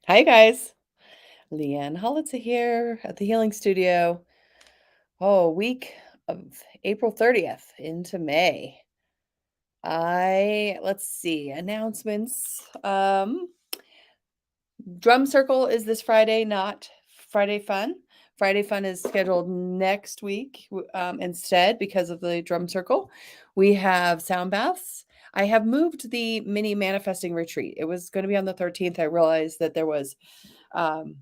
Hi guys, Leanne Holitza here at the Healing Studio. Oh, week of April 30th into May. Let's see, announcements. Drum Circle is this Friday, not Friday Fun. Friday Fun is scheduled next week instead because of the Drum Circle. We have sound baths. I have moved the mini manifesting retreat. It was going to be on the 13th. I realized that there was um,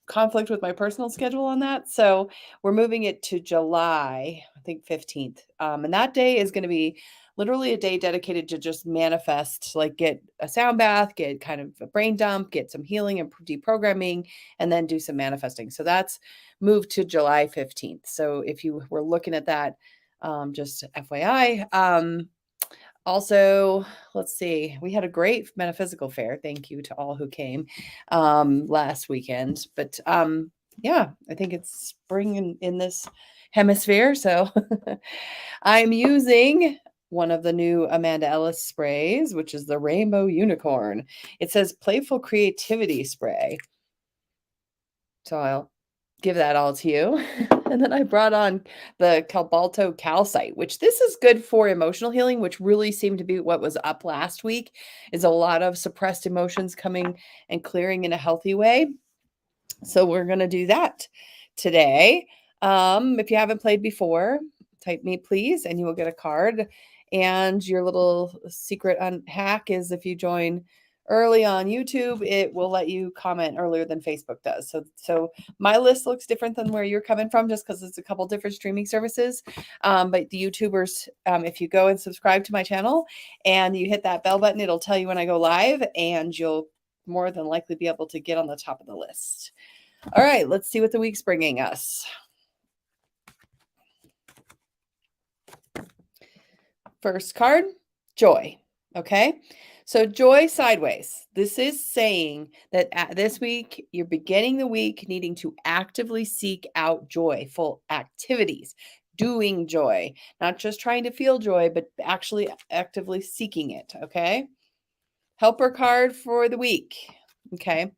conflict with my personal schedule on that. So we're moving it to July, I think 15th. And that day is going to be literally a day dedicated to just manifest, like get a sound bath, get kind of a brain dump, get some healing and deprogramming, and then do some manifesting. So that's moved to July 15th. So if you were looking at that, just FYI. Also, let's see, we had a great metaphysical fair. Thank you to all who came last weekend. But yeah, I think it's spring in this hemisphere. So I'm using one of the new Amanda Ellis sprays, which is the Rainbow Unicorn. It says Playful Creativity Spray. So I'll give that all to you. And then I brought on the Calbalto calcite, which this is good for emotional healing, which really seemed to be what was up last week, is a lot of suppressed emotions coming and clearing in a healthy way. So we're going to do that today. If you haven't played before, type me please, and you will get a card. And your little secret hack is if you join early on YouTube, it will let you comment earlier than Facebook does. So my list looks different than where you're coming from, just because it's a couple different streaming services. But the YouTubers, if you go and subscribe to my channel and you hit that bell button, it'll tell you when I go live, and you'll more than likely be able to get on the top of the list. All right, let's see what the week's bringing us. First card, joy. Okay, so joy sideways. This is saying that this week you're beginning the week needing to actively seek out joyful activities, doing joy, not just trying to feel joy, but actually actively seeking it. Okay, helper card for the week. Okay,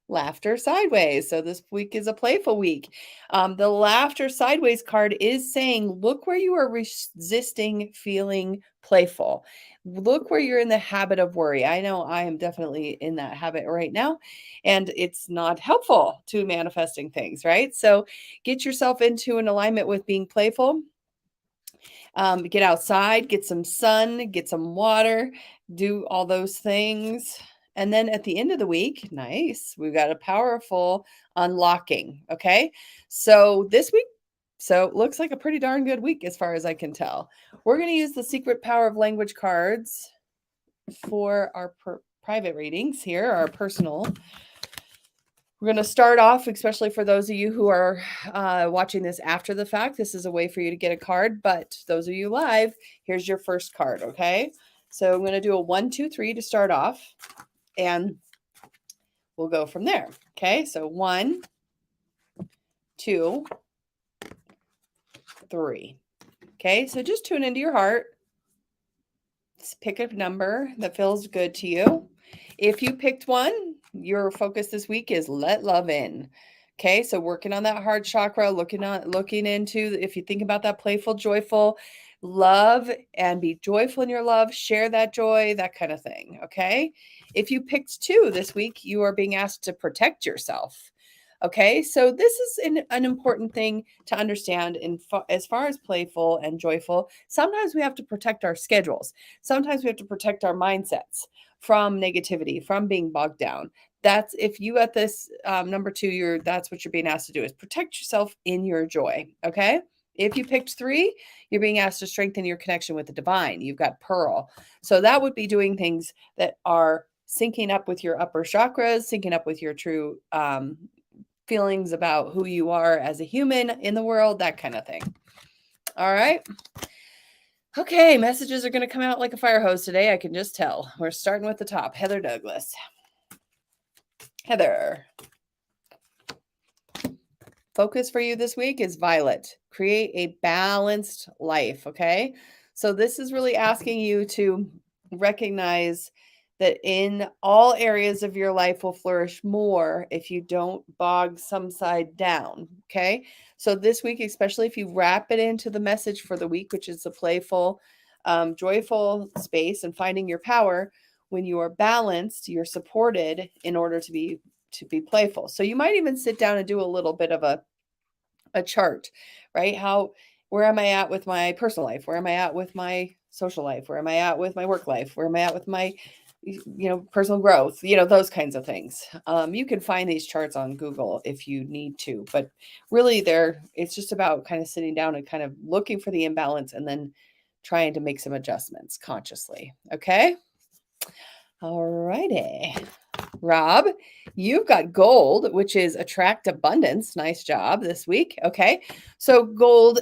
laughter sideways. So this week is a playful week. The laughter sideways card is saying, look where you are resisting feeling playful. Look where you're in the habit of worry. I know I am definitely in that habit right now, and it's not helpful to manifesting things, right? So get yourself into an alignment with being playful. Get outside, get some sun, get some water, do all those things. And then at the end of the week, nice, we've got a powerful unlocking. Okay. So this week, so it looks like a pretty darn good week as far as I can tell. We're going to use the secret power of language cards for our private readings here, our personal. We're going to start off, especially for those of you who are watching this after the fact. This is a way for you to get a card, but those of you live, here's your first card, okay? So I'm going to do a 1, 2, 3 to start off, and we'll go from there, okay? So 1, 2, 3. Okay, so just tune into your heart. Just pick a number that feels good to you. If you picked one, your focus this week is let love in. Okay, so working on that heart chakra, looking into, if you think about that playful, joyful love, and be joyful in your love, share that joy, that kind of thing. Okay, if you picked 2 this week, you are being asked to protect yourself. Okay, so this is an important thing to understand as far as playful and joyful. Sometimes we have to protect our schedules. Sometimes we have to protect our mindsets from negativity, from being bogged down. That's if you at this number 2, that's what you're being asked to do, is protect yourself in your joy. Okay. If you picked 3, you're being asked to strengthen your connection with the divine. You've got Pearl. So that would be doing things that are syncing up with your upper chakras, syncing up with your true feelings about who you are as a human in the world, that kind of thing. All right. Okay, messages are going to come out like a fire hose today. I can just tell. We're starting with the top. Heather Douglas. Heather. Focus for you this week is Violet. Create a balanced life, okay? So this is really asking you to recognize that in all areas of your life will flourish more if you don't bog some side down. Okay. So this week, especially if you wrap it into the message for the week, which is a playful, joyful space and finding your power, when you are balanced, you're supported in order to be playful. So you might even sit down and do a little bit of a chart, right? Where am I at with my personal life? Where am I at with my social life? Where am I at with my work life? Where am I at with my personal growth, those kinds of things. You can find these charts on Google if you need to, but really it's just about kind of sitting down and kind of looking for the imbalance and then trying to make some adjustments consciously. Okay. All righty. Rob, you've got gold, which is attract abundance. Nice job this week. Okay. So gold,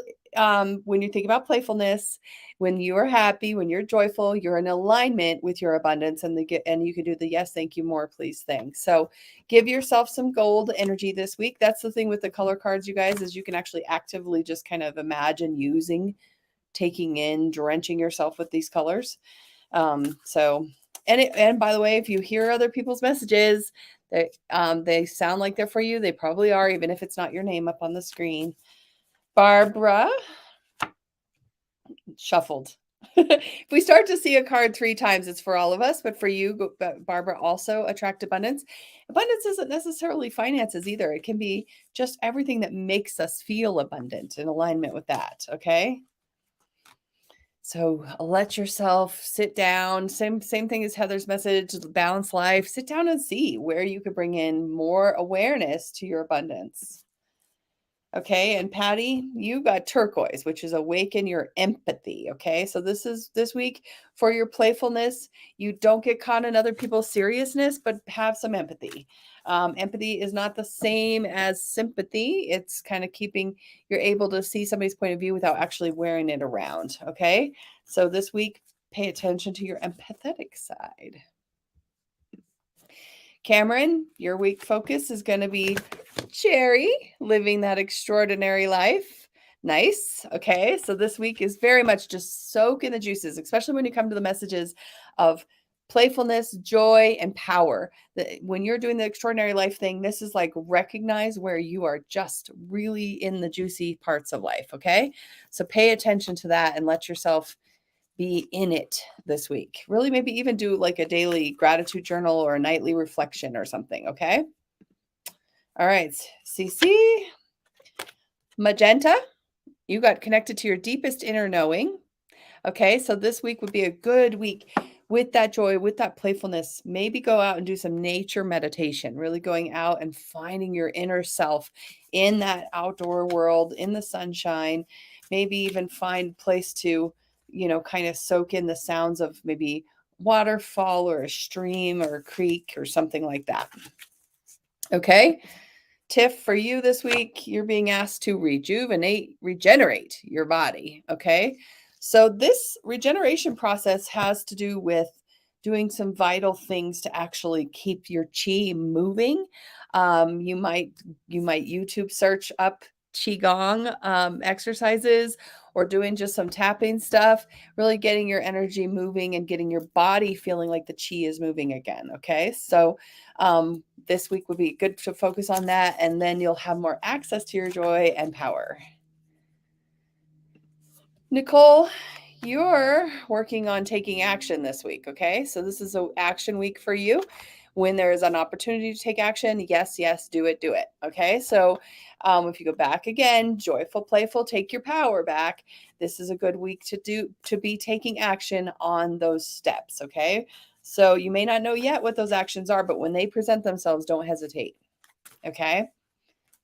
when you think about playfulness, when you are happy, when you're joyful, you're in alignment with your abundance, and you can do the yes, thank you, more please thing. So give yourself some gold energy this week. That's the thing with the color cards, you guys, is you can actually actively just kind of imagine taking in, drenching yourself with these colors. And by the way, if you hear other people's messages, they sound like they're for you. They probably are, even if it's not your name up on the screen. Barbara shuffled. If we start to see a card 3 times, it's for all of us, but for you, Barbara, also attract abundance. Abundance isn't necessarily finances either. It can be just everything that makes us feel abundant in alignment with that. Okay. So let yourself sit down. Same thing as Heather's message, balanced life. Sit down and see where you could bring in more awareness to your abundance. Okay. And Patty, you got turquoise, which is awaken your empathy. Okay. So this week for your playfulness. You don't get caught in other people's seriousness, but have some empathy. Empathy is not the same as sympathy. It's kind of you're able to see somebody's point of view without actually wearing it around. Okay. So this week, pay attention to your empathetic side. Cameron, your week focus is going to be Cherry, living that extraordinary life. Nice. Okay. So this week is very much just soak in the juices, especially when you come to the messages of playfulness, joy, and power. When you're doing the extraordinary life thing, this is like recognize where you are just really in the juicy parts of life. Okay. So pay attention to that and let yourself be in it this week. Really, maybe even do like a daily gratitude journal or a nightly reflection or something. Okay. All right. CC, Magenta, you got connected to your deepest inner knowing. Okay. So this week would be a good week with that joy, with that playfulness. Maybe go out and do some nature meditation, really going out and finding your inner self in that outdoor world, in the sunshine. Maybe even find a place to kind of soak in the sounds of maybe waterfall or a stream or a creek or something like that. Okay. Tiff, for you this week, you're being asked to regenerate your body. Okay. So this regeneration process has to do with doing some vital things to actually keep your chi moving. You might YouTube search up qigong exercises, or doing just some tapping stuff, really getting your energy moving and getting your body feeling like the chi is moving again. Okay. So this week would be good to focus on that, and then you'll have more access to your joy and power. Nicole, you're working on taking action this week. Okay. So this is an action week for you. When there is an opportunity to take action, yes, do it. Okay. So if you go back again, joyful, playful, take your power back. This is a good week to be taking action on those steps. Okay. So you may not know yet what those actions are, but when they present themselves, don't hesitate. Okay.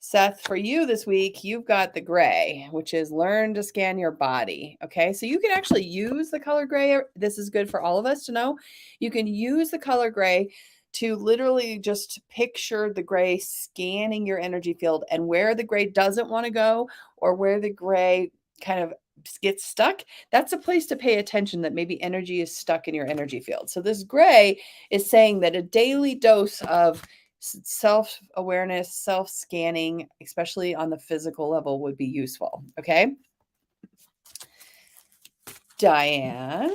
Seth, for you this week, you've got the gray, which is learn to scan your body. Okay. So you can actually use the color gray. This is good for all of us to know. You can use the color gray to literally just picture the gray scanning your energy field, and where the gray doesn't want to go, or where the gray kind of gets stuck, that's a place to pay attention that maybe energy is stuck in your energy field. So this gray is saying that a daily dose of self-awareness, self-scanning, especially on the physical level, would be useful. Okay. Diane,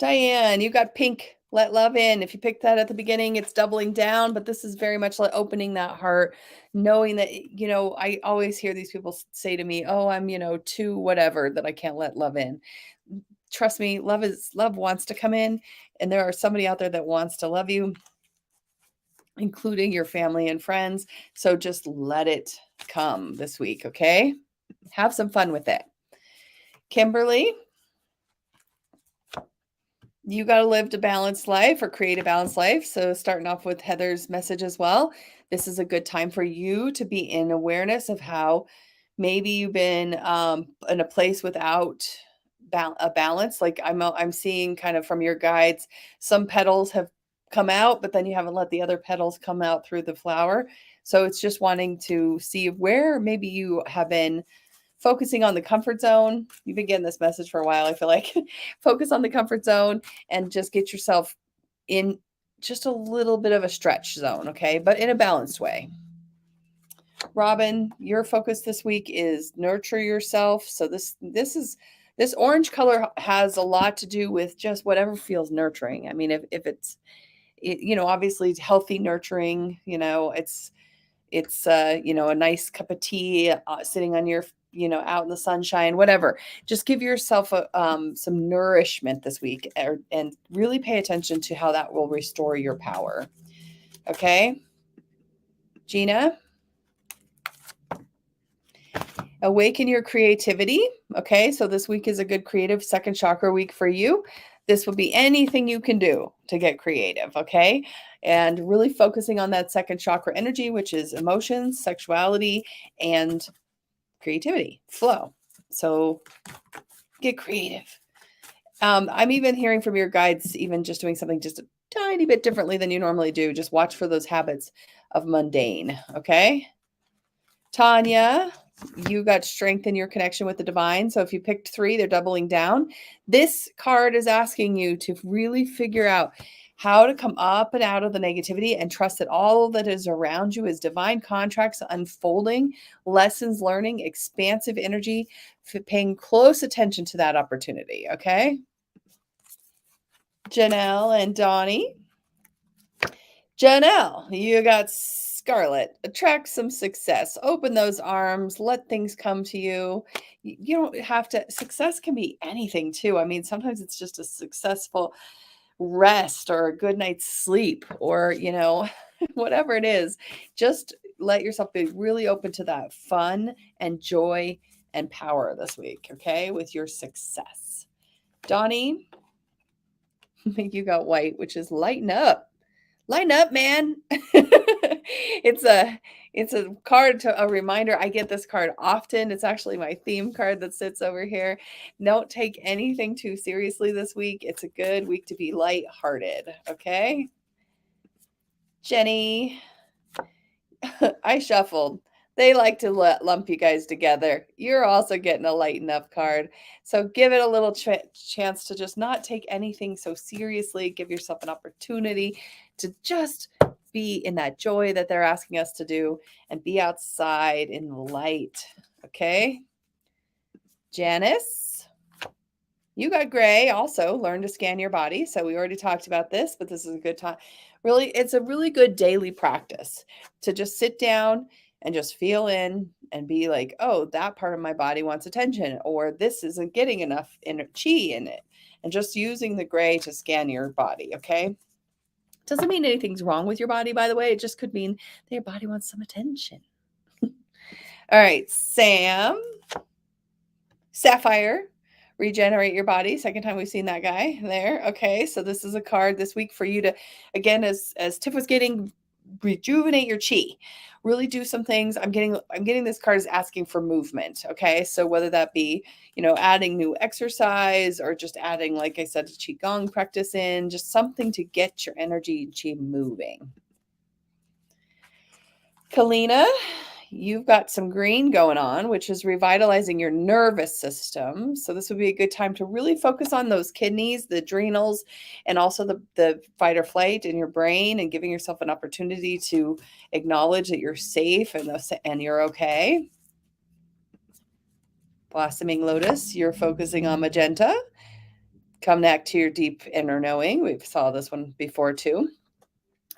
Diane, you got pink. Let love in. If you picked that at the beginning, it's doubling down, but this is very much like opening that heart, knowing that, I always hear these people say to me, oh, I'm, too whatever that I can't let love in. Trust me, love wants to come in, and there are somebody out there that wants to love you, including your family and friends. So just let it come this week, okay? Have some fun with it. Kimberly, you got to live a balanced life or create a balanced life. So starting off with Heather's message as well, this is a good time for you to be in awareness of how maybe you've been in a place without a balance. Like I'm seeing kind of from your guides, some petals have come out, but then you haven't let the other petals come out through the flower. So it's just wanting to see where maybe you have been focusing on the comfort zone. You've been getting this message for a while, I feel like. Focus on the comfort zone and just get yourself in just a little bit of a stretch zone, okay? But in a balanced way. Robin, your focus this week is nurture yourself. So this orange color has a lot to do with just whatever feels nurturing. I mean, if it's obviously healthy nurturing, it's a nice cup of tea sitting on your out in the sunshine, whatever. Just give yourself some nourishment this week, and really pay attention to how that will restore your power. Okay, Gina, awaken your creativity. Okay, so this week is a good creative second chakra week for you. This will be anything you can do to get creative, okay? And really focusing on that second chakra energy, which is emotions, sexuality, and creativity, flow. So get creative. I'm even hearing from your guides, even just doing something just a tiny bit differently than you normally do. Just watch for those habits of mundane, okay? Tanya, you got strength in your connection with the divine. So if you picked 3, they're doubling down. This card is asking you to really figure out how to come up and out of the negativity and trust that all that is around you is divine contracts unfolding, lessons learning, expansive energy, paying close attention to that opportunity, okay? Janelle and Donnie. Janelle, you got Scarlet. Attract some success. Open those arms. Let things come to you. You don't have to. Success can be anything, too. I mean, sometimes it's just a successful rest or a good night's sleep or, whatever it is. Just let yourself be really open to that fun and joy and power this week, okay, with your success. Donnie, you got white, which is lighten up. Lighten up, man. it's a card, to a reminder. I get this card often. It's actually my theme card that sits over here. Don't take anything too seriously this week. It's a good week to be lighthearted, okay? Jenny, I shuffled. They like to lump you guys together. You're also getting a lighten up card. So give it a little chance to just not take anything so seriously. Give yourself an opportunity to just be in that joy that they're asking us to do and be outside in the light. Okay? Janice, you got gray also. Learn to scan your body. So we already talked about this, but this is a good time. Really, it's a really good daily practice to just sit down and just feel in and be like, oh, that part of my body wants attention, or this isn't getting enough chi in it. And just using the gray to scan your body, okay? Doesn't mean anything's wrong with your body, by the way. It just could mean that your body wants some attention. All right, Sam. Sapphire. Regenerate your body. Second time we've seen that guy there. Okay, so this is a card this week for you to, again, as Tiff was getting, rejuvenate your chi. Really do some things. I'm getting this card is asking for movement. Okay, so whether that be, adding new exercise or just adding, like I said, qigong practice in, just something to get your energy and chi moving. Kalina, you've got some green going on, which is revitalizing your nervous system. So this would be a good time to really focus on those kidneys, the adrenals, and also the fight or flight in your brain, and giving yourself an opportunity to acknowledge that you're safe and you're okay. Blossoming Lotus, you're focusing on magenta. Connect to your deep inner knowing. We saw this one before too.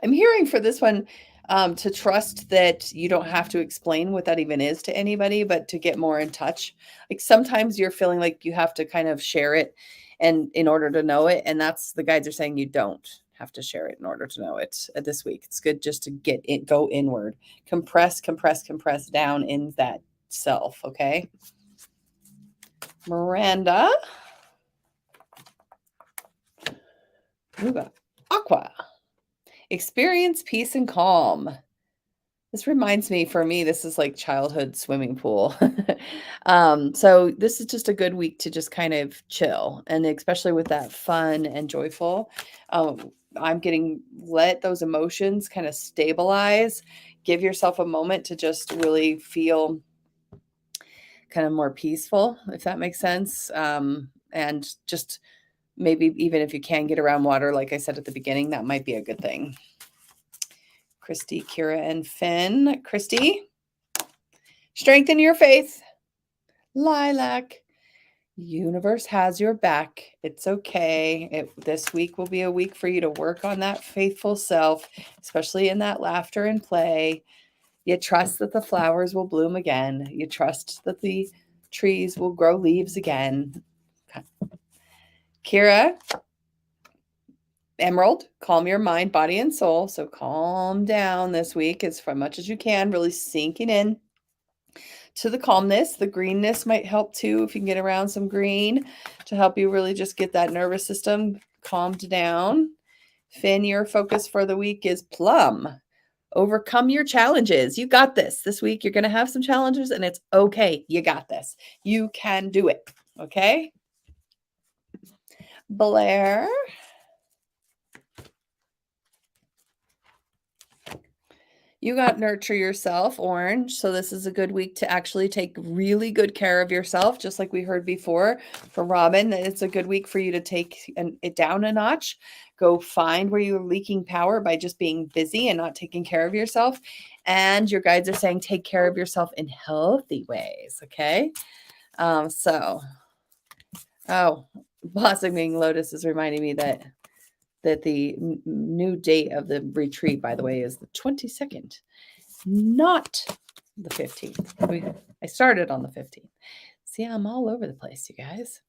I'm hearing for this one to trust that you don't have to explain what that even is to anybody, but to get more in touch. Like sometimes you're feeling like you have to kind of share it and in order to know it. And that's the guides are saying you don't have to share it in order to know it this week. It's good just to get it, go inward, compress down in that self. Okay. Miranda. Ooga. Aqua. Experience peace and calm. This reminds me, for me, this is like childhood swimming pool. So this is just a good week to just kind of chill, and especially with that fun and joyful. I'm getting let those emotions kind of stabilize. Give yourself a moment to just really feel kind of more peaceful, if that makes sense. And just maybe even if you can get around water, like I said at the beginning, that might be a good thing. Christy, Kira, and Finn. Christy, strengthen your faith. Lilac, universe has your back. It's okay. This week will be a week for you to work on that faithful self, especially in that laughter and play. You trust that the flowers will bloom again. You trust that the trees will grow leaves again. Kira, Emerald, calm your mind, body, and soul. So calm down this week as much as you can, really sinking in to the calmness. The greenness might help too if you can get around some green to help you really just get that nervous system calmed down. Finn, your focus for the week is plum. Overcome your challenges. You got this. This week you're going to have some challenges and it's okay. You got this. You can do it. Okay? Blair. You got nurture yourself, orange. So this is a good week to actually take really good care of yourself, just like we heard before from Robin. It's a good week for you to take it down a notch. Go find where you're leaking power by just being busy and not taking care of yourself. And your guides are saying take care of yourself in healthy ways. Okay. Blossoming Lotus is reminding me that the new date of the retreat, by the way, is the 22nd, not the 15th. I started on the 15th. See, I'm all over the place, you guys.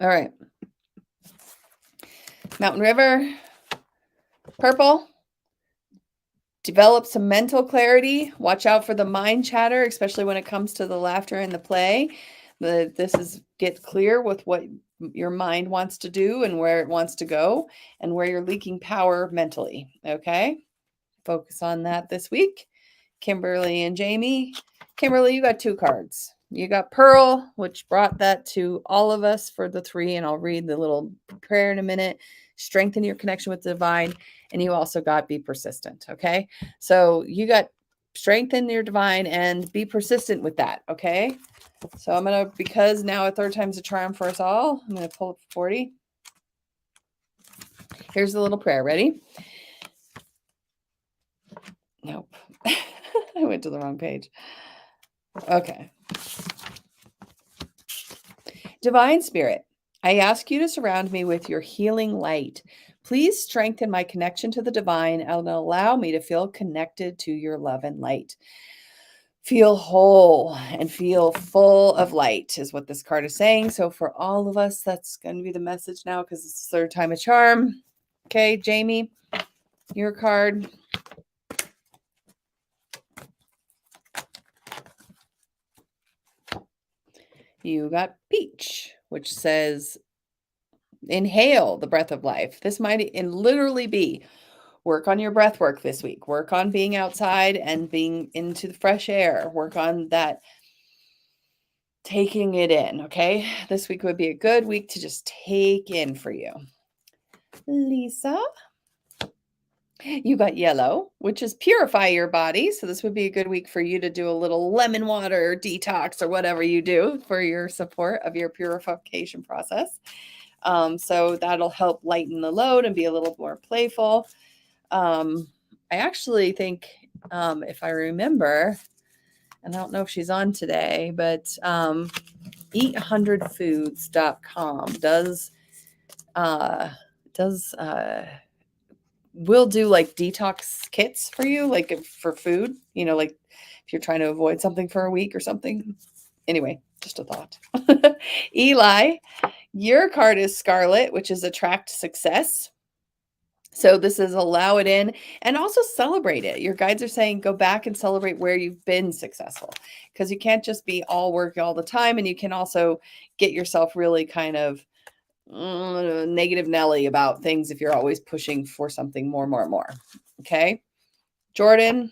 All right. Mountain River, purple. Develop some mental clarity. Watch out for the mind chatter, especially when it comes to the laughter and the play. This is get clear with what your mind wants to do and where it wants to go and where you're leaking power mentally. Okay. Focus on that this week. Kimberly and Jamie. Kimberly, you got 2 cards. You got Pearl, which brought that to all of us for the 3, and I'll read the little prayer in a minute. Strengthen your connection with the divine. And you also got be persistent. Okay. So you got strengthen your divine and be persistent with that. Okay. So I'm going to, because now a third time's a charm for us all, I'm going to pull up 40. Here's the little prayer. Ready? Nope. I went to the wrong page. Okay. Divine Spirit, I ask you to surround me with your healing light. Please strengthen my connection to the divine and allow me to feel connected to your love and light. Feel whole and feel full of light is what this card is saying. So for all of us, that's going to be the message now because it's the third time a charm. Okay, Jamie, your card. You got Peach, which says, inhale the breath of life. This might literally be work on your breath work this week. Work on being outside and being into the fresh air. Work on that, taking it in, okay? This week would be a good week to just take in for you. Lisa, you got yellow, which is purify your body. So this would be a good week for you to do a little lemon water detox or whatever you do for your support of your purification process. So that'll help lighten the load and be a little more playful. I actually think, if I remember, and I don't know if she's on today, but eat100foods.com does will do like detox kits for you, like for food, like if you're trying to avoid something for a week or something. Anyway, just a thought. Eli, your card is Scarlet, which is attract success. So this is allow it in and also celebrate it. Your guides are saying go back and celebrate where you've been successful, because you can't just be all work all the time. And you can also get yourself really kind of negative Nelly about things if you're always pushing for something more. Okay. Jordan,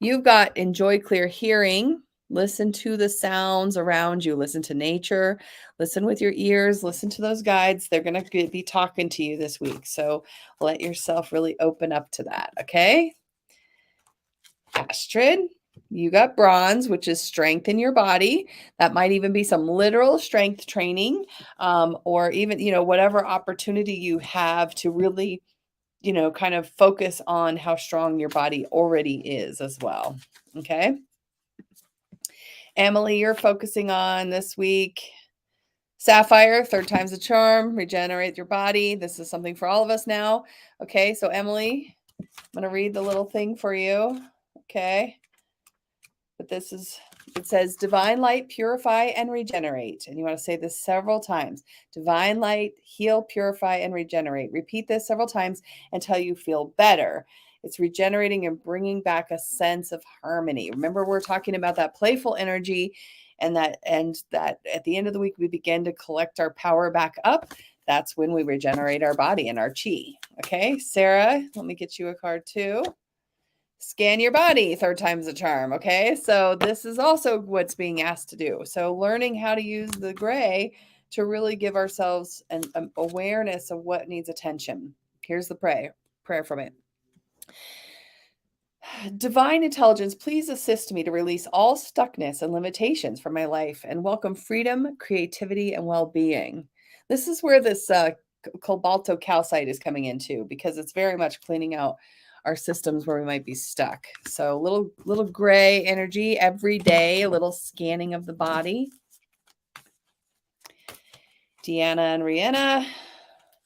you've got enjoy clear hearing. Listen to the sounds around you. Listen to nature. Listen with your ears. Listen to those guides. They're going to be talking to you this week. So let yourself really open up to that. Okay. Astrid, you got bronze, which is strength in your body. That might even be some literal strength training, or even, whatever opportunity you have to really, kind of focus on how strong your body already is as well. Okay. Emily, you're focusing on this week. Sapphire, third time's a charm, regenerate your body. This is something for all of us now. Okay. So Emily, I'm going to read the little thing for you. Okay. But it says divine light, purify and regenerate. And you want to say this several times. Divine light, heal, purify, and regenerate. Repeat this several times until you feel better. It's regenerating and bringing back a sense of harmony. Remember, we're talking about that playful energy, and that at the end of the week, we begin to collect our power back up. That's when we regenerate our body and our chi. Okay, Sarah, let me get you a card too. Scan your body, third time's a charm. Okay, so this is also what's being asked to do. So learning how to use the gray to really give ourselves an awareness of what needs attention. Here's the prayer from it. Divine intelligence, please assist me to release all stuckness and limitations from my life and welcome freedom, creativity, and well-being. This is where this cobalto calcite is coming into, because it's very much cleaning out our systems where we might be stuck. So little gray energy every day, a little scanning of the body. Deanna and Rihanna.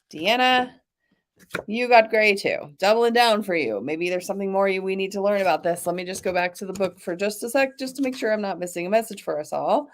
Deanna, you got gray too. Doubling down for you. Maybe there's something more we need to learn about this. Let me just go back to the book for just a sec, just to make sure I'm not missing a message for us all.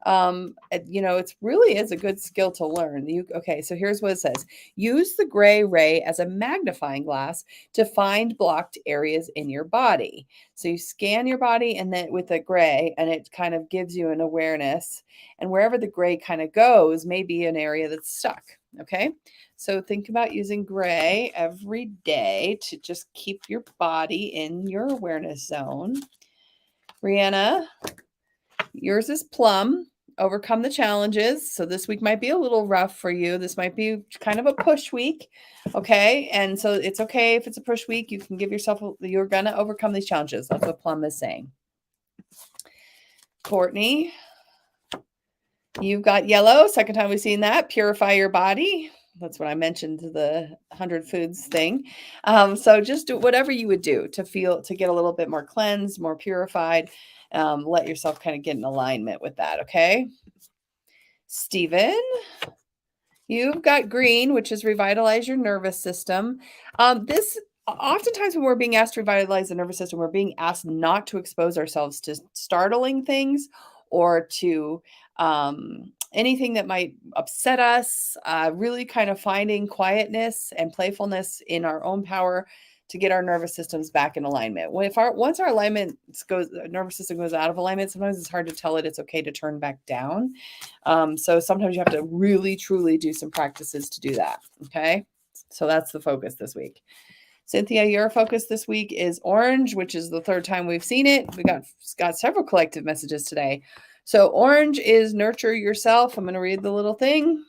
It's really is a good skill to learn. Okay, so here's what it says. Use the gray ray as a magnifying glass to find blocked areas in your body. So you scan your body and then with the gray, and it kind of gives you an awareness. And wherever the gray kind of goes, may be an area that's stuck. Okay, so think about using gray every day to just keep your body in your awareness zone. Rihanna, yours is plum. Overcome the challenges. So this week might be a little rough for you. This might be kind of a push week. Okay. And so it's okay if it's a push week. You can give yourself, you're going to overcome these challenges. That's what plum is saying. Courtney, you've got yellow. Second time we've seen that. Purify your body. That's what I mentioned, the 100 foods thing. So just do whatever you would do to get a little bit more cleansed, more purified. Let yourself kind of get in alignment with that. Okay. Stephen, you've got green, which is revitalize your nervous system. This oftentimes when we're being asked to revitalize the nervous system, we're being asked not to expose ourselves to startling things or to anything that might upset us. Really kind of finding quietness and playfulness in our own power to get our nervous systems back in alignment. Once our nervous system goes out of alignment, sometimes it's hard to tell it's okay to turn back down. So sometimes you have to really, truly do some practices to do that. Okay. So that's the focus this week. Cynthia, your focus this week is orange, which is the third time we've seen it. We got several collective messages today. So orange is nurture yourself. I'm going to read the little thing.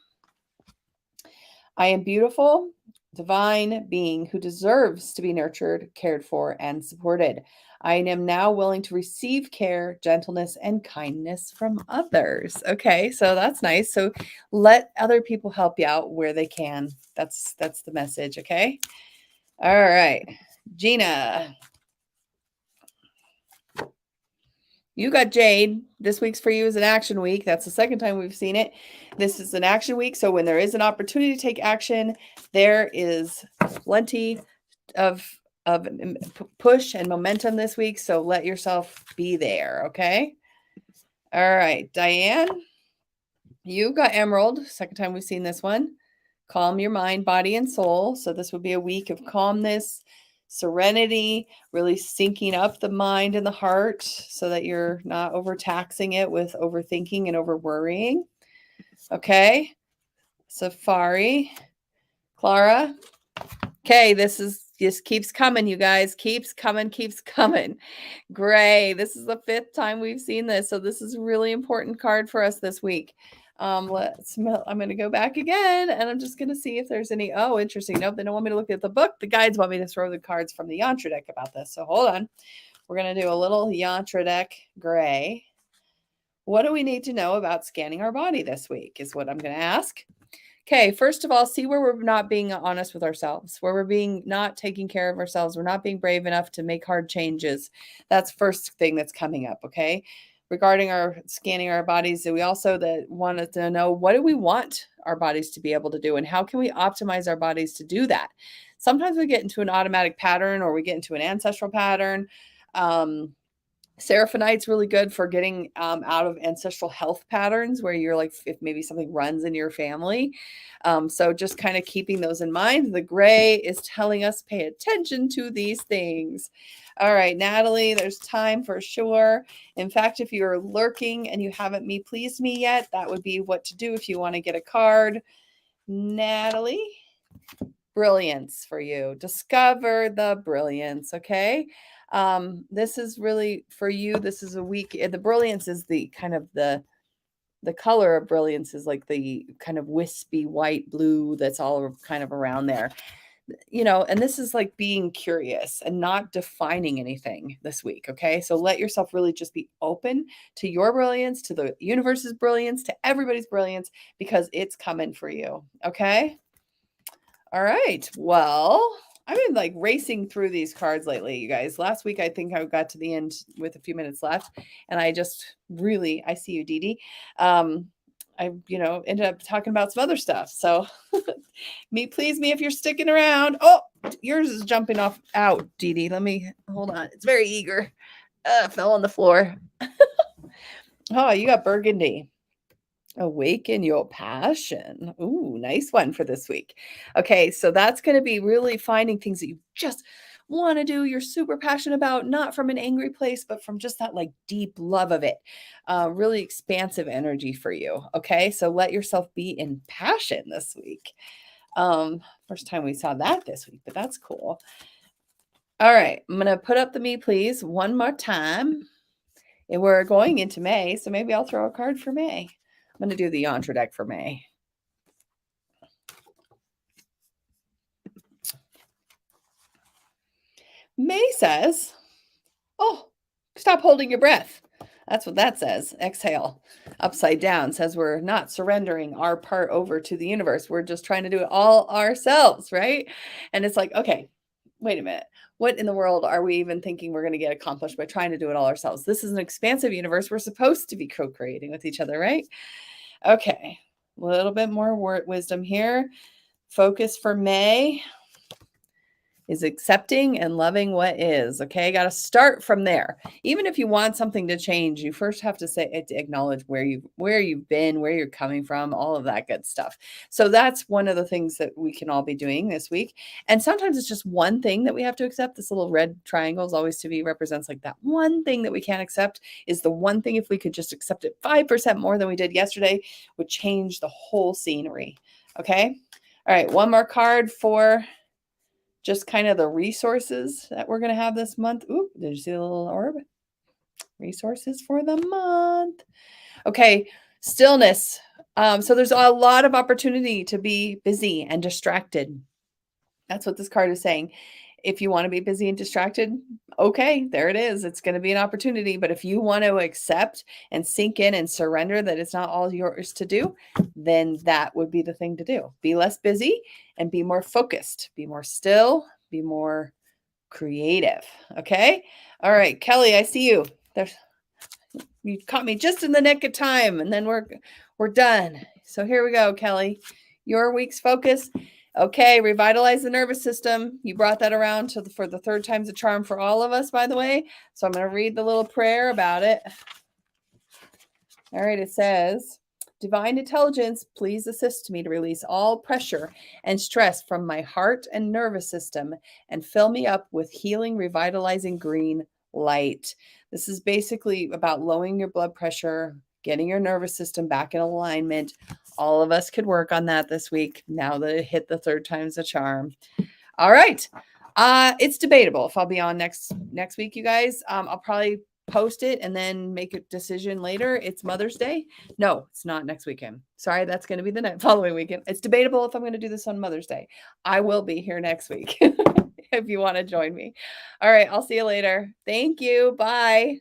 I am beautiful, divine being who deserves to be nurtured, cared for, and supported. I am now willing to receive care, gentleness, and kindness from others. Okay, so that's nice. So let other people help you out where they can. That's the message, okay? All right, Gina. You got Jade. This week's for you is an action week. That's the second time we've seen it. This is an action week. So when there is an opportunity to take action, there is plenty of push and momentum this week. So let yourself be there. Okay. All right. Diane, you got Emerald. Second time we've seen this one. Calm your mind, body, and soul. So this would be a week of calmness, serenity, really syncing up the mind and the heart so that you're not overtaxing it with overthinking and over worrying. Okay. Safari. Clara. Okay, this just keeps coming, you guys. Keeps coming. Gray. This is the 5th time we've seen this. So this is a really important card for us this week. I'm going to go back again and I'm just going to see if there's any. Oh, interesting. Nope, they don't want me to look at the book. The guides want me to throw the cards from the Yantra deck about this. So hold on. We're going to do a little Yantra deck Gray. What do we need to know about scanning our body this week is what I'm going to ask. Okay, first of all, see where we're not being honest with ourselves, where we're being not taking care of ourselves. We're not being brave enough to make hard changes. That's first thing that's coming up, okay? Regarding our scanning our bodies, we also wanted to know, what do we want our bodies to be able to do and how can we optimize our bodies to do that? Sometimes we get into an automatic pattern or we get into an ancestral pattern. Seraphinite's really good for getting out of ancestral health patterns where you're like, if maybe something runs in your family. So just kind of keeping those in mind. The gray is telling us pay attention to these things. All right, Natalie, there's time for sure. In fact, if you're lurking and you haven't me pleased me yet, that would be what to do if you want to get a card. Natalie, brilliance for you. Discover the brilliance, okay? This is really for you. This is a week. The brilliance is the kind of the color of brilliance is like the kind of wispy white blue that's all kind of around there, and this is like being curious and not defining anything this week. Okay. So let yourself really just be open to your brilliance, to the universe's brilliance, to everybody's brilliance, because it's coming for you. Okay. All right. Well, I've been like racing through these cards lately, you guys. Last week, I think I got to the end with a few minutes left, and I just really, I see you, Dee Dee. I, ended up talking about some other stuff. So please me if you're sticking around. Oh, yours is jumping off out, Dee Dee. Let me, hold on. It's very eager. Fell on the floor. Oh, you got burgundy. Awaken your passion. Ooh, nice one for this week. Okay, so that's going to be really finding things that you just want to do, you're super passionate about, not from an angry place, but from just that like deep love of it. Really expansive energy for you. Okay, so let yourself be in passion this week. First time we saw that this week, but that's cool. All right, I'm going to put up the me please one more time. And we're going into May, so maybe I'll throw a card for May. I'm going to do the Yantra deck for May. May says, oh, stop holding your breath. That's what that says. Exhale. Upside down says we're not surrendering our part over to the universe. We're just trying to do it all ourselves, right? And it's like, okay, wait a minute. What in the world are we even thinking we're going to get accomplished by trying to do it all ourselves? This is an expansive universe. We're supposed to be co-creating with each other, right? Okay, a little bit more wisdom here. Focus for May is accepting and loving what is. Okay, got to start from there. Even if you want something to change, you first have to acknowledge where you've been, where you're coming from, all of that good stuff. So that's one of the things that we can all be doing this week. And sometimes it's just one thing that we have to accept. This little red triangle is always to be represents like that one thing that we can't accept is the one thing. If we could just accept it 5% more than we did yesterday, would change the whole scenery. Okay. All right. One more card for just kind of the resources that we're going to have this month. Ooh, did you see the little orb? Resources for the month. Okay, stillness. So there's a lot of opportunity to be busy and distracted. That's what this card is saying. If you want to be busy and distracted, okay, there it is. It's going to be an opportunity. But if you want to accept and sink in and surrender that it's not all yours to do, then that would be the thing to do. Be less busy and be more focused, be more still, be more creative. Okay. All right, Kelly, I see you. You caught me just in the nick of time, and then we're done. So here we go, Kelly. Your week's focus. Okay, revitalize the nervous system. You brought that around for the third time's a charm for all of us, by the way. So I'm going to read the little prayer about it. All right, it says, Divine intelligence, please assist me to release all pressure and stress from my heart and nervous system and fill me up with healing, revitalizing green light. This is basically about lowering your blood pressure, getting your nervous system back in alignment. All of us could work on that this week now that it hit the third time's a charm. All right. It's debatable if I'll be on next week, you guys. I'll probably post it and then make a decision later. It's Mother's Day. No, it's not next weekend. Sorry, that's going to be the following weekend. It's debatable if I'm going to do this on Mother's Day. I will be here next week if you want to join me. All right, I'll see you later. Thank you. Bye.